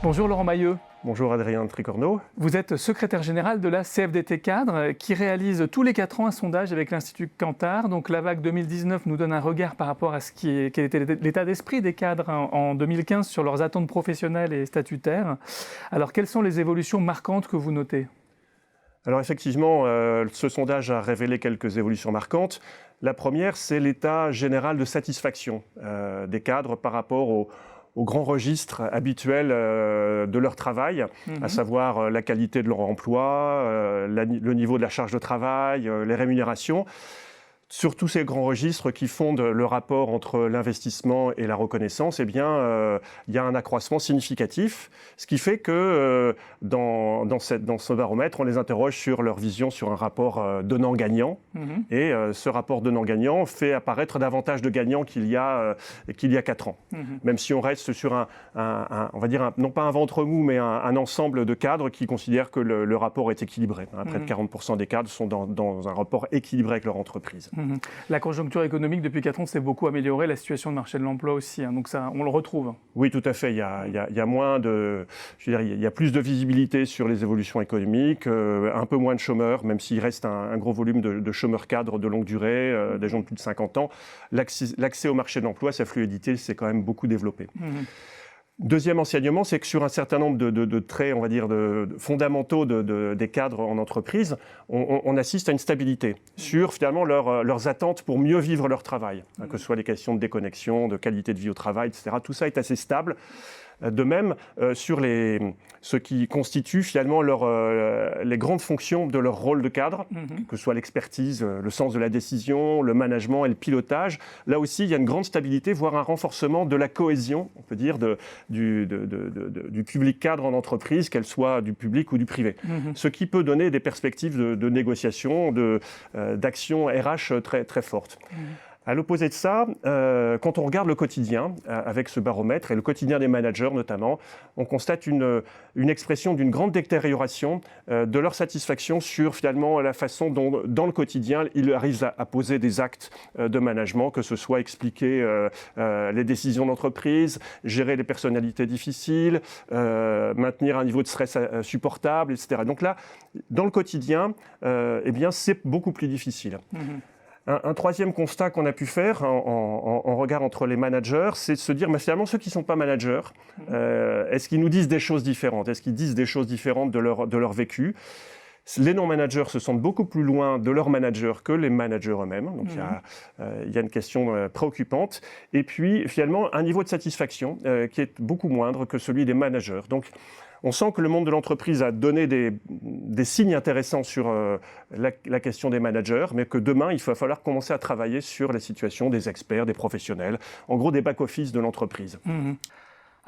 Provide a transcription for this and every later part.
Bonjour Laurent Mailleux. Bonjour Adrien Tricorneau. Vous êtes secrétaire général de la CFDT Cadre qui réalise tous les 4 ans un sondage avec l'Institut Kantar. Donc la vague 2019 nous donne un regard par rapport à quel était l'état d'esprit des cadres en 2015 sur leurs attentes professionnelles et statutaires. Alors quelles sont les évolutions marquantes que vous notez ? Alors effectivement, ce sondage a révélé quelques évolutions marquantes. La première, c'est l'état général de satisfaction des cadres par rapport au grand registre habituel de leur travail, à savoir la qualité de leur emploi, le niveau de la charge de travail, les rémunérations. Sur tous ces grands registres qui fondent le rapport entre l'investissement et la reconnaissance, il y a un accroissement significatif, ce qui fait que dans ce baromètre, on les interroge sur leur vision sur un rapport donnant-gagnant. Et ce rapport donnant-gagnant fait apparaître davantage de gagnants qu'il y a 4 ans. Même si on reste sur on va dire, non pas un ventre mou, mais un ensemble de cadres qui considèrent que le rapport est équilibré. Près de 40% des cadres sont dans un rapport équilibré avec leur entreprise. La conjoncture économique depuis 4 ans s'est beaucoup améliorée, la situation de marché de l'emploi aussi, donc ça, on le retrouve. Oui, tout à fait. Il y a moins de, il y a plus de visibilité sur les évolutions économiques, un peu moins de chômeurs, même s'il reste un gros volume de chômeurs cadres de longue durée, des gens de plus de 50 ans. L'accès au marché de l'emploi, sa fluidité s'est quand même beaucoup développée. Deuxième enseignement, c'est que sur un certain nombre de traits, on va dire, fondamentaux des cadres en entreprise, on assiste à une stabilité sur finalement leurs attentes pour mieux vivre leur travail, que ce soit les questions de déconnexion, de qualité de vie au travail, etc. Tout ça est assez stable. De même, sur ce qui constitue finalement les grandes fonctions de leur rôle de cadre, que ce soit l'expertise, le sens de la décision, le management et le pilotage. Là aussi, il y a une grande stabilité, voire un renforcement de la cohésion, on peut dire, du public cadre en entreprise, qu'elle soit du public ou du privé. Ce qui peut donner des perspectives de négociation, d'action RH très, très fortes. À l'opposé de ça, quand on regarde le quotidien avec ce baromètre et le quotidien des managers notamment, on constate une expression d'une grande détérioration de leur satisfaction sur finalement la façon dont, dans le quotidien, ils arrivent à poser des actes de management, que ce soit expliquer les décisions d'entreprise, gérer les personnalités difficiles, maintenir un niveau de stress supportable, etc. Donc là, dans le quotidien, c'est beaucoup plus difficile. Un troisième constat qu'on a pu faire en regard entre les managers, c'est de se dire, mais finalement, ceux qui ne sont pas managers, est-ce qu'ils nous disent des choses différentes ? Est-ce qu'ils disent des choses différentes de leur vécu ? Les non-managers se sentent beaucoup plus loin de leurs managers que les managers eux-mêmes. Donc il y a une question préoccupante. Et puis, finalement, un niveau de satisfaction qui est beaucoup moindre que celui des managers. Donc, on sent que le monde de l'entreprise a donné des signes intéressants sur la question des managers, mais que demain, il va falloir commencer à travailler sur les situations des experts, des professionnels, en gros des back-office de l'entreprise.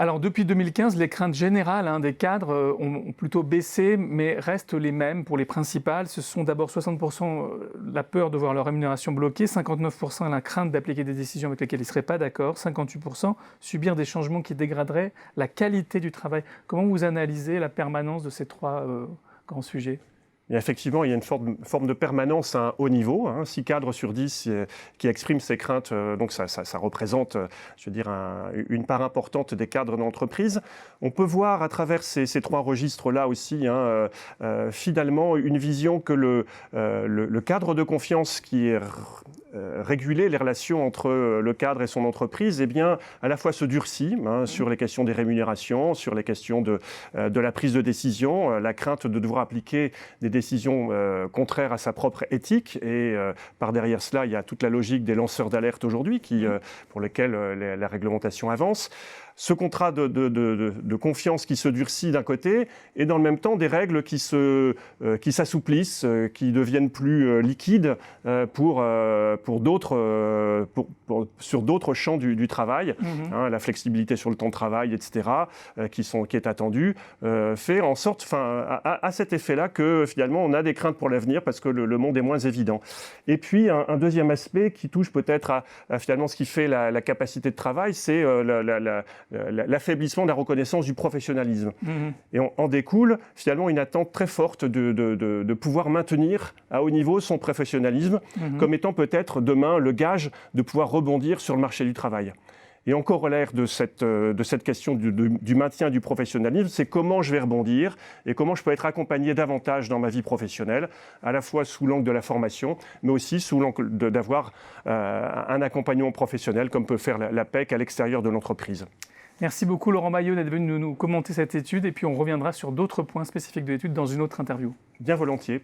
Alors depuis 2015, les craintes générales des cadres ont plutôt baissé, mais restent les mêmes pour les principales. Ce sont d'abord 60% la peur de voir leur rémunération bloquée, 59% la crainte d'appliquer des décisions avec lesquelles ils ne seraient pas d'accord, 58% subir des changements qui dégraderaient la qualité du travail. Comment vous analysez la permanence de ces 3 grands sujets ? Et effectivement, il y a une forme de permanence à un haut niveau. 6 cadres sur 10 qui expriment ces craintes, donc ça représente, une part importante des cadres d'entreprise. On peut voir à travers ces 3 registres-là aussi, finalement, une vision que le cadre de confiance qui est réguler les relations entre le cadre et son entreprise, à la fois se durcit sur les questions des rémunérations, sur les questions de la prise de décision, la crainte de devoir appliquer des décisions contraires à sa propre éthique. Et par derrière cela, il y a toute la logique des lanceurs d'alerte aujourd'hui pour lesquels la réglementation avance. Ce contrat de confiance qui se durcit d'un côté et dans le même temps des règles qui s'assouplissent, qui deviennent plus liquides sur d'autres champs du travail. La flexibilité sur le temps de travail, etc., qui est attendue, fait en sorte, à cet effet-là, que finalement on a des craintes pour l'avenir parce que le monde est moins évident. Et puis un deuxième aspect qui touche peut-être à finalement ce qui fait la capacité de travail, c'est l'affaiblissement de la reconnaissance du professionnalisme. Et en découle finalement une attente très forte de pouvoir maintenir à haut niveau son professionnalisme comme étant peut-être demain le gage de pouvoir rebondir sur le marché du travail. Et en corollaire de cette question du maintien du professionnalisme, c'est comment je vais rebondir et comment je peux être accompagné davantage dans ma vie professionnelle, à la fois sous l'angle de la formation, mais aussi sous l'angle d'avoir un accompagnement professionnel comme peut faire la PEC à l'extérieur de l'entreprise. Merci beaucoup Laurent Baillot d'être venu nous commenter cette étude et puis on reviendra sur d'autres points spécifiques de l'étude dans une autre interview. Bien volontiers.